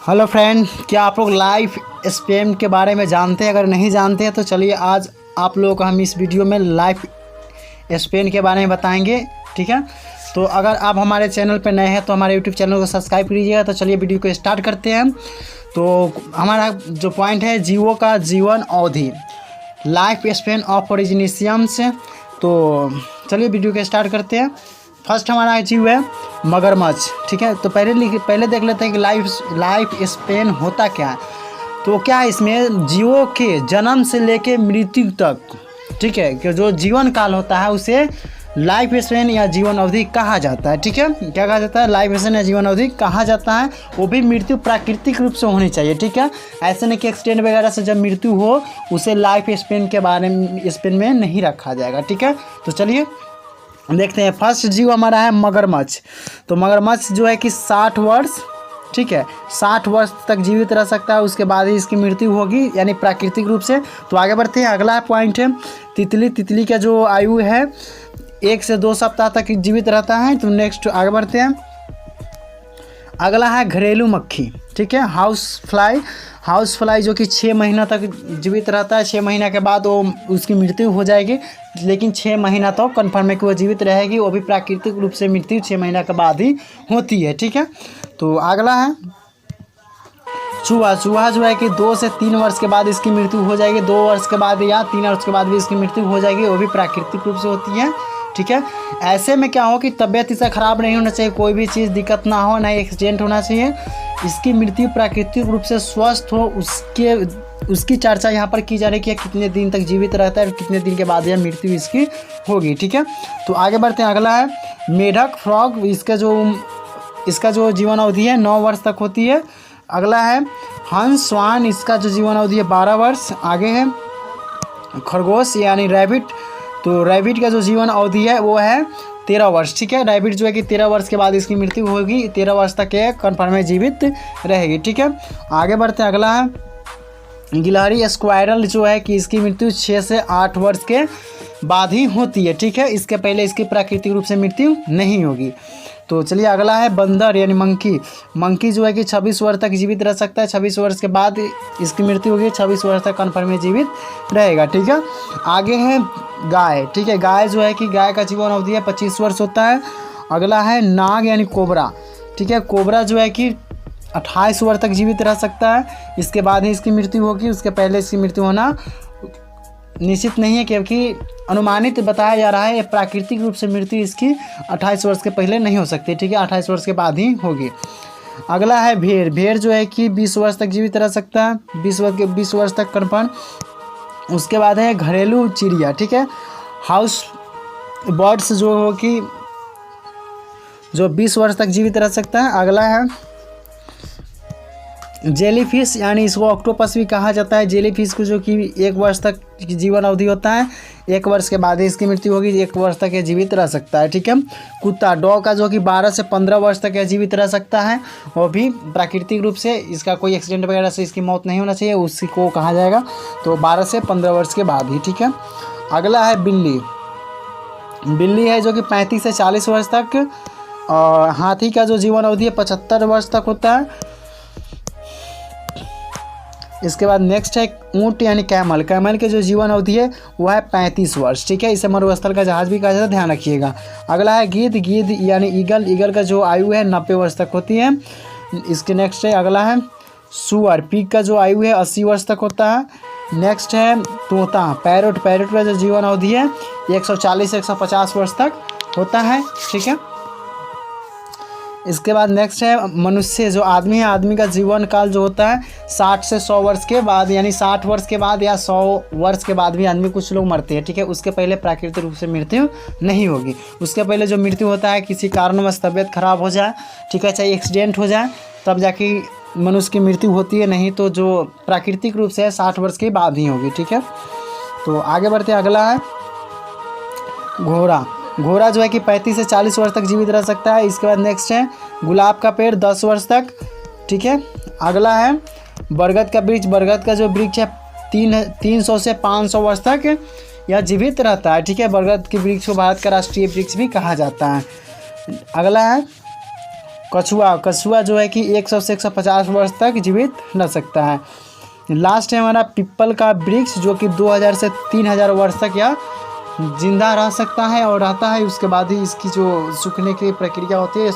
Hello friend, क्या आप लोग लाइफ स्पैन के बारे में जानते हैं? अगर नहीं जानते हैं तो चलिए आज आप लोगों को हम इस वीडियो में लाइफ स्पैन के बारे में बताएंगे। ठीक है, तो अगर आप हमारे चैनल पर नए हैं तो हमारे यूट्यूब चैनल को सब्सक्राइब कीजिएगा। तो चलिए वीडियो को स्टार्ट करते हैं। तो हमारा जो पॉइंट है जीवों का जीवन अवधि, लाइफ स्पैन ऑफ ओरिजिनिशियम्स। तो चलिए वीडियो को स्टार्ट करते हैं। फर्स्ट हमारा जीव है मगरमच्छ। ठीक है, तो पहले देख लेते हैं कि लाइफ स्पैन होता क्या है। तो क्या है इसमें जीवों के जन्म से लेके मृत्यु तक, ठीक है, कि जो जीवन काल होता है उसे लाइफ स्पैन या जीवन अवधि कहा जाता है। ठीक है, क्या कहा जाता है? लाइफ स्पैन या जीवन अवधि कहा जाता है। वो भी मृत्यु प्राकृतिक रूप से होनी चाहिए। ठीक है, ऐसे नहीं कि एक्सीडेंट वगैरह से जब मृत्यु हो उसे लाइफ स्पैन के बारे में स्पैन में नहीं रखा जाएगा। ठीक है, तो चलिए देखते हैं। फर्स्ट जीव हमारा है मगरमच्छ। तो मगरमच्छ जो है कि 60 वर्ष, ठीक है, 60 वर्ष तक जीवित रह सकता है, उसके बाद ही इसकी मृत्यु होगी, यानी प्राकृतिक रूप से। तो आगे बढ़ते हैं। अगला पॉइंट है तितली। तितली का जो आयु है 1 से 2 सप्ताह तक जीवित रहता है। तो नेक्स्ट आगे बढ़ते हैं। अगला है घरेलू मक्खी। ठीक है, हाउस फ्लाई जो कि 6 महीना तक जीवित रहता है। 6 महीना के बाद वो उसकी मृत्यु हो जाएगी, लेकिन 6 महीना तो कन्फर्म है कि वो जीवित रहेगी। वो भी प्राकृतिक रूप से मृत्यु 6 महीना के बाद ही होती है। ठीक है, तो अगला है चूहा। चूहा जो है कि 2 से 3 वर्ष के बाद इसकी मृत्यु हो जाएगी। 2 वर्ष के बाद या 3 वर्ष के बाद भी इसकी मृत्यु हो जाएगी। वो भी प्राकृतिक रूप से होती है। ठीक है, ऐसे में क्या हो कि तबीयत इसका ख़राब नहीं होना चाहिए, कोई भी चीज़ दिक्कत ना हो, ना एक्सीडेंट होना चाहिए। इसकी मृत्यु प्राकृतिक रूप से स्वस्थ हो उसकी चर्चा यहाँ पर की जा रही है कि कितने दिन तक जीवित रहता है और कितने दिन के बाद यह मृत्यु इसकी होगी। ठीक है, तो आगे बढ़ते हैं। अगला है मेढक फ्रॉग। इसका जो जीवन अवधि है 9 वर्ष तक होती है। अगला है हंस स्वान। इसका जो जीवन अवधि है 12 वर्ष। आगे है खरगोश यानी रैबिट। तो रैबिट का जो जीवन अवधि है वो है 13 वर्ष। ठीक है, रैबिट जो है कि 13 वर्ष के बाद इसकी मृत्यु होगी। 13 वर्ष तक ये कन्फर्म में जीवित रहेगी। ठीक है, आगे बढ़ते हैं। अगला है गिलहरी स्क्वायरल। जो है कि इसकी मृत्यु 6 से 8 वर्ष के बाद ही होती है। ठीक है, इसके पहले इसकी प्राकृतिक रूप से मृत्यु नहीं होगी। तो चलिए अगला है बंदर यानी मंकी। मंकी जो है कि 26 वर्ष तक जीवित रह सकता है। 26 वर्ष के बाद इसकी मृत्यु होगी। 26 वर्ष तक कन्फर्म में जीवित रहेगा। ठीक है, आगे है गाय। ठीक है, गाय जो है कि गाय का जीवन अवधि है 25 वर्ष होता है। अगला है नाग यानी कोबरा। ठीक है, कोबरा जो है कि 28 वर्ष तक जीवित रह सकता है। इसके बाद ही इसकी मृत्यु होगी, उसके पहले इसकी मृत्यु होना निश्चित नहीं है, क्योंकि अनुमानित बताया जा रहा है ये प्राकृतिक रूप से मृत्यु इसकी 28 वर्ष के पहले नहीं हो सकती। ठीक है, 28 वर्ष के बाद ही होगी। अगला है भेड़। भेड़ जो है कि 20 वर्ष तक जीवित रह सकता है, 20 वर्ष तक कन्फर्म। उसके बाद है घरेलू चिड़िया। ठीक है, हाउस बर्ड्स जो हो कि जो 20 वर्ष तक जीवित रह सकता है। अगला है जेलीफिश, यानी इसको ऑक्टोपस भी कहा जाता है। जेलीफिश को जो कि 1 वर्ष तक जीवन अवधि होता है। 1 वर्ष के बाद ही इसकी मृत्यु होगी। 1 वर्ष तक ये जीवित रह सकता है। ठीक है, कुत्ता डॉग का जो कि 12 से 15 वर्ष तक यह जीवित रह सकता है। वो भी प्राकृतिक रूप से इसका कोई एक्सीडेंट वगैरह से इसकी मौत नहीं होना चाहिए, उसी को कहा जाएगा। तो 12 से 15 वर्ष के बाद ही। ठीक है, अगला है बिल्ली। बिल्ली है जो कि 35 से 40 वर्ष तक। और हाथी का जो जीवन अवधि है 75 वर्ष तक होता है। इसके बाद नेक्स्ट है ऊँट यानी कैमल। कैमल के जो जीवन अवधि है वह है 35 वर्ष। ठीक है, इसे मरुस्थल का जहाज भी कहा जाता है, ध्यान रखिएगा। अगला है गिद्ध। गिद्ध यानी ईगल। ईगल का जो आयु है 90 वर्ष तक होती है। इसके नेक्स्ट है अगला है सुअर। पिग का जो आयु है 80 वर्ष तक होता है। नेक्स्ट है तोता। पैरोट। पैरोट का जो जीवन अवधि है 140 से 150 वर्ष तक होता है। ठीक है, इसके बाद नेक्स्ट है मनुष्य। जो आदमी है, आदमी का जीवन काल जो होता है 60 से 100 वर्ष के बाद, यानी 60 वर्ष के बाद या 100 वर्ष के बाद भी आदमी, कुछ लोग मरते हैं। ठीक है, उसके पहले प्राकृतिक रूप से मृत्यु नहीं होगी। उसके पहले जो मृत्यु होता है किसी कारणवश तबीयत खराब हो जाए, ठीक है, चाहे एक्सीडेंट हो जाए, तब जाके मनुष्य की मृत्यु होती है। नहीं तो जो प्राकृतिक रूप से है 60 वर्ष के बाद ही होगी। ठीक है, तो आगे बढ़ते हैं। अगला है घोड़ा। घोड़ा जो है कि 35 से 40 वर्ष तक जीवित रह सकता है। इसके बाद नेक्स्ट है गुलाब का पेड़ 10 वर्ष तक। ठीक है, अगला है बरगद का वृक्ष। बरगद का जो वृक्ष है 300 से 500 वर्ष तक यह जीवित रहता है। ठीक है, बरगद के वृक्ष को भारत का राष्ट्रीय वृक्ष भी कहा जाता है। अगला है कछुआ, कछुआ जो है कि 100 से 150 वर्ष तक जीवित रह सकता है। लास्ट है हमारा पीपल का वृक्ष, जो कि 2000 से 3000 वर्ष तक यह जिंदा रह सकता है और रहता है। उसके बाद ही इसकी जो सूखने की प्रक्रिया होती है